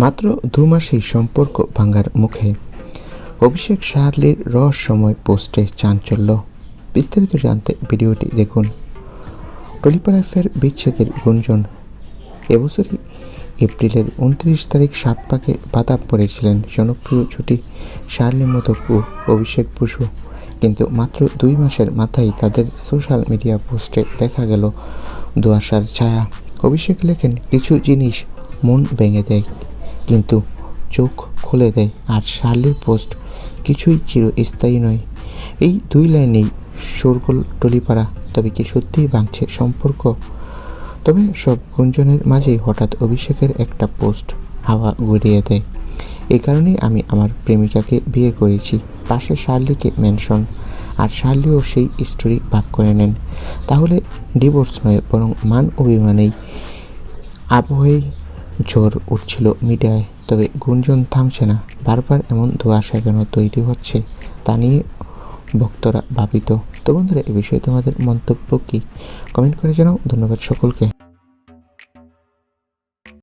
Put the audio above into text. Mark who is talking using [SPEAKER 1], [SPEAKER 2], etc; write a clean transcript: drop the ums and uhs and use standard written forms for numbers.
[SPEAKER 1] মাত্র 2 মাসেই সম্পর্ক ভাঙার মুখে। অভিষেক শার্লির রহস্যময় পোস্টে চাঞ্চল্য। বিস্তারিত জানতে ভিডিওটি দেখুন। টলিপাড়ায় ফের বিচ্ছেদের গুঞ্জন। এবছরই এপ্রিলের 29 তারিখ 7 পাকে বাধা পড়েছিলেন জনপ্রিয় জুটি শার্লি মোদক ও অভিষেক বসু, কিন্তু মাত্র 2 মাসের মাথায় তাদের সোশ্যাল মিডিয়া পোস্টে দেখা গেল ধোঁয়াশার ছায়া। অভিষেক লেখেন, কিছু জিনিস মন ভেঙে দেয় কিন্তু চোখ খুলে দেয়, আর শার্লির পোস্ট, কিছুই চিরস্থায়ী নয়। এই 2 লাইনেই শোরগোল টলিপাড়া। তবে কি সত্যিই ভাঙছে সম্পর্ক? তবে সব গুঞ্জনের মাঝেই হঠাৎ অভিষেকের একটা পোস্ট হাওয়া ঘুরিয়ে দেয়। এই কারণেই আমি আমার প্রেমিকাকে বিয়ে করেছি, পাশে শার্লিকে মেনশন, আর শার্লিও সেই স্টোরি ভাগ করে নেন। তাহলে ডিভোর্স নয়, বরং মান অভিমানেই আবহেই ঝড় উঠছিল মিডিয়ায়। তবে গুঞ্জন থামছে না। বারবার এমন ধোঁয়াশা কেন তৈরি হচ্ছে তা নিয়ে ভক্তরা ভাবিত। তো বন্ধুরা, এই বিষয়ে তোমাদের মন্তব্য কি? কমেন্ট করে জানাও। ধন্যবাদ সকলকে।